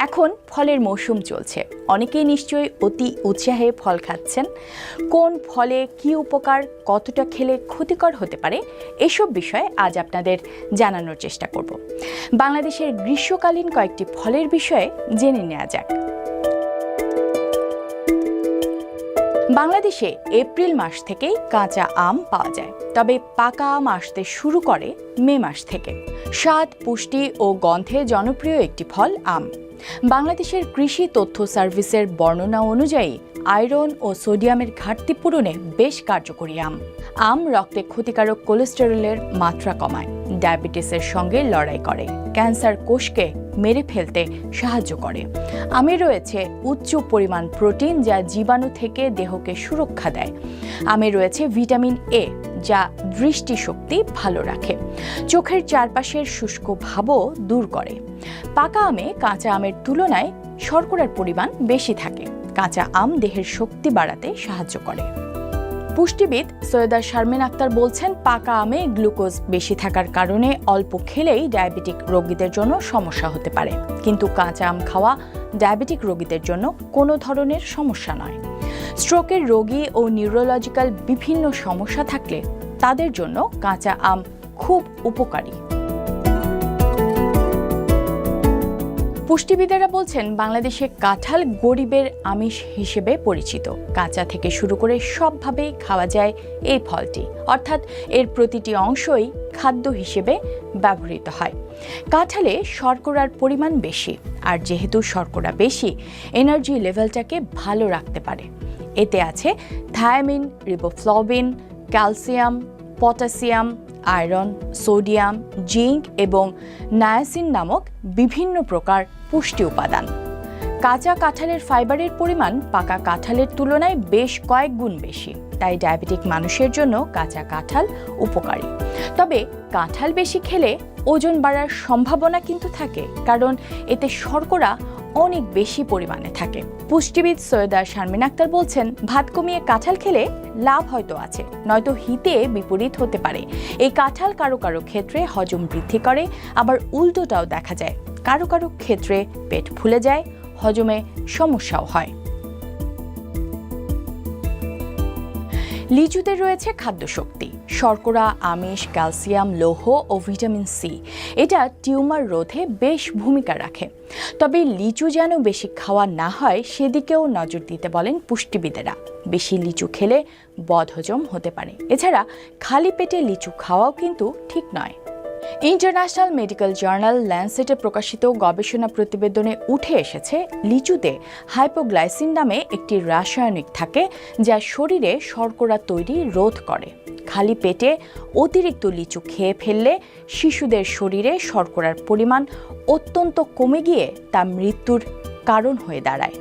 এখন ফলের মৌসুম চলছে, অনেকেই নিশ্চয়ই অতি উৎসাহে ফল খাচ্ছেন। কোন ফলে কি উপকার, কতটা খেলে ক্ষতিকর হতে পারে, এসব বিষয়ে আজ আপনাদের জানানোর চেষ্টা করব। বাংলাদেশের গ্রীষ্মকালীন কয়েকটি ফলের বিষয়ে জেনে নেওয়া যাক। বাংলাদেশে এপ্রিল মাস থেকেই কাঁচা আম পাওয়া যায়, তবে পাকা আম আসতে শুরু করে মে মাস থেকে। স্বাদ, পুষ্টি ও গন্ধে জনপ্রিয় একটি ফল আম। বাংলাদেশের কৃষি তথ্য সার্ভিসের বর্ণনা অনুযায়ী আয়রন ও সোডিয়ামের ঘাটতি পূরণে বেশ কার্যকরী আম রক্তে ক্ষতিকারক কোলেস্টেরলের মাত্রা কমায়, ডায়াবেটিসের সঙ্গে লড়াই করে, ক্যান্সার কোষকে মেরে ফেলতে সাহায্য করে। আমে রয়েছে উচ্চ পরিমাণ প্রোটিন, যা জীবাণু থেকে দেহকে সুরক্ষা দেয়। আমে রয়েছে ভিটামিন এ, যা দৃষ্টিশক্তি ভালো রাখে, চোখের চারপাশের শুষ্ক ভাবও দূর করে। পাকা আমে কাঁচা আমের তুলনায় শর্করার পরিমাণ বেশি থাকে। কাঁচা আম দেহের শক্তি বাড়াতে সাহায্য করে। পুষ্টিবিদ সৈয়দা শারমিন আক্তার বলছেন, পাকা আমে গ্লুকোজ বেশি থাকার কারণে অল্প খেলেই ডায়াবেটিক রোগীদের জন্য সমস্যা হতে পারে, কিন্তু কাঁচা আম খাওয়া ডায়াবেটিক রোগীদের জন্য কোনো ধরনের সমস্যা নয়। স্ট্রোকের রোগী ও নিউরোলজিক্যাল বিভিন্ন সমস্যা থাকলে তাদের জন্য কাঁচা আম খুব উপকারী। পুষ্টিবিদেরা বলছেন, বাংলাদেশে কাঁঠাল গরিবের আমিষ হিসেবে পরিচিত। কাঁচা থেকে শুরু করে সবভাবেই খাওয়া যায় এই ফলটি, অর্থাৎ এর প্রতিটি অংশই খাদ্য হিসেবে ব্যবহৃত হয়। কাঁঠালে শর্করার পরিমাণ বেশি, আর যেহেতু শর্করা বেশি, এনার্জি লেভেলটাকে ভালো রাখতে পারে। এতে আছে thymine, riboflavin, calcium, potassium, iron, sodium, zinc এবং নায়াসিন নামক বিভিন্ন প্রকার পুষ্টি উপাদান। কাঁচা কাঁঠালের ফাইবারের পরিমাণ পাকা কাঁঠালের তুলনায় বেশ কয়েক গুণ বেশি, তাই ডায়াবেটিক মানুষের জন্য কাঁচা কাঁঠাল উপকারী। তবে কাঁঠাল বেশি খেলে ওজন বাড়ার সম্ভাবনা কিন্তু থাকে, কারণ এতে শর্করা অনেক বেশি পরিমাণে থাকে। পুষ্টিবিদ সৈয়দা শারমিন আক্তার বলছেন, ভাত কমিয়ে কাঁঠাল খেলে লাভ হয়তো আছে, নয়তো হিতে বিপরীত হতে পারে। এই কাঁঠাল কারো কারো ক্ষেত্রে হজম বৃদ্ধি করে, আবার উল্টোটাও দেখা যায়। কারো কারো ক্ষেত্রে পেট ফুলে যায়, হজমে সমস্যাও হয়। লিচুতে রয়েছে খাদ্য শক্তি, শর্করা, আমিষ, ক্যালসিয়াম, লৌহ ও ভিটামিন সি। এটা টিউমার রোধে বেশ ভূমিকা রাখে। তবে লিচু যেন বেশি খাওয়া না হয় সেদিকেও নজর দিতে বলেন পুষ্টিবিদেরা। বেশি লিচু খেলে বদহজম হতে পারে। এছাড়া খালি পেটে লিচু খাওয়াও কিন্তু ঠিক নয়। ইন্টারন্যাশনাল মেডিকেল জার্নাল ল্যান্সেটে প্রকাশিত গবেষণা প্রতিবেদনে উঠে এসেছে, লিচুতে হাইপোগ্লাইসিন নামে একটি রাসায়নিক থাকে, যা শরীরে শর্করা তৈরি রোধ করে। খালি পেটে অতিরিক্ত লিচু খেয়ে ফেললে শিশুদের শরীরে শর্করার পরিমাণ অত্যন্ত কমে গিয়ে তা মৃত্যুর কারণ হয়ে দাঁড়ায়।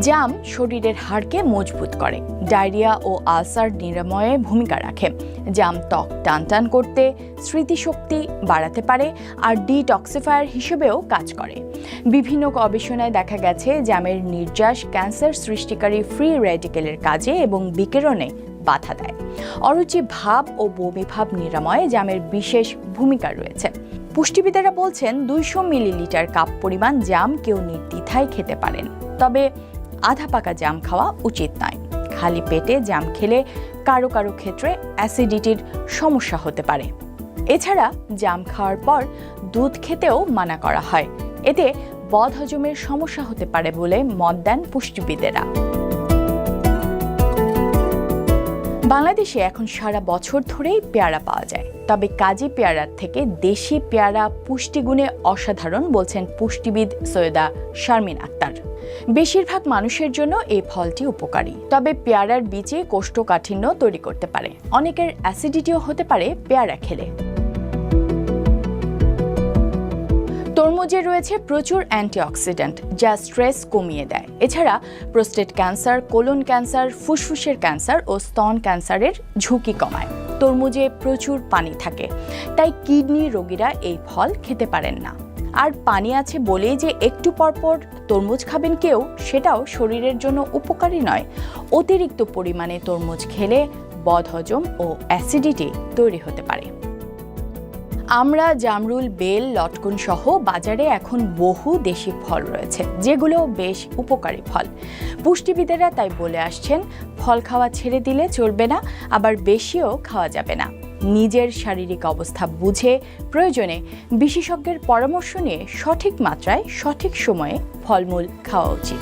জাম শরীরের হাড়কে মজবুত করে, ডায়রিয়া ও আলসার নিরাময়ে ভূমিকা রাখে। জাম ত্বক টানটান করতে, স্মৃতিশক্তি বাড়াতে পারে, আর ডিটক্সিফায়ার হিসেবেও কাজ করে। বিভিন্ন গবেষণায় দেখা গেছে, জামের নির্যাস ক্যান্সার সৃষ্টিকারী ফ্রি রেডিকেলের কাজে এবং বিকিরণে বাধা দেয়। অরুচি ভাব ও বমি ভাব নিরাময়ে জামের বিশেষ ভূমিকা রয়েছে। পুষ্টিবিদেরা বলছেন, 200 মিলিলিটার কাপ পরিমাণ জাম কেউ নির্দ্বিধায় খেতে পারেন, তবে আধা পাকা জাম খাওয়া উচিত নয়। খালি পেটে জাম খেলে কারো কারো ক্ষেত্রে অ্যাসিডিটির সমস্যা হতে পারে। এছাড়া জাম খাওয়ার পর দুধ খেতেও মানা করা হয়, এতে বদহজমের সমস্যা হতে পারে বলে মত দেন পুষ্টিবিদেরা। বাংলাদেশে এখন সারা বছর ধরেই পেয়ারা পাওয়া যায়, তবে কাজী পেয়ারার থেকে দেশি পেয়ারা পুষ্টিগুণে অসাধারণ বলছেন পুষ্টিবিদ সৈয়দা শারমিন আক্তার। বেশিরভাগ মানুষের জন্য এই ফলটি উপকারী, তবে পেয়ারার বীজে কোষ্ঠকাঠিন্য তৈরি করতে পারে। অনেকের অ্যাসিডিটিও হতে পারে পেয়ারা খেলে। তরমুজে রয়েছে প্রচুর অ্যান্টিঅক্সিডেন্ট, যা স্ট্রেস কমিয়ে দেয়। এছাড়া প্রোস্টেট ক্যান্সার, কোলন ক্যান্সার, ফুসফুসের ক্যান্সার ও স্তন ক্যান্সারের ঝুঁকি কমায়। তরমুজে প্রচুর পানি থাকে, তাই কিডনি রোগীরা এই ফল খেতে পারেন না। আর পানি আছে বলেই যে একটু পরপর তরমুজ খাবেন কেউ, সেটাও শরীরের জন্য উপকারী নয়। অতিরিক্ত পরিমাণে তরমুজ খেলে বদহজম ও অ্যাসিডিটি তৈরি হতে পারে। আমড়া, জামরুল, বেল, লটকন সহ বাজারে এখন বহু দেশি ফল রয়েছে, যেগুলো বেশ উপকারী ফল। পুষ্টিবিদেরা তাই বলে আসছেন, ফল খাওয়া ছেড়ে দিলে চলবে না, আবার বেশিও খাওয়া যাবে না। নিজের শারীরিক অবস্থা বুঝে প্রয়োজনে বিশেষজ্ঞের পরামর্শ নিয়ে সঠিক মাত্রায় সঠিক সময়ে ফলমূল খাওয়া উচিত।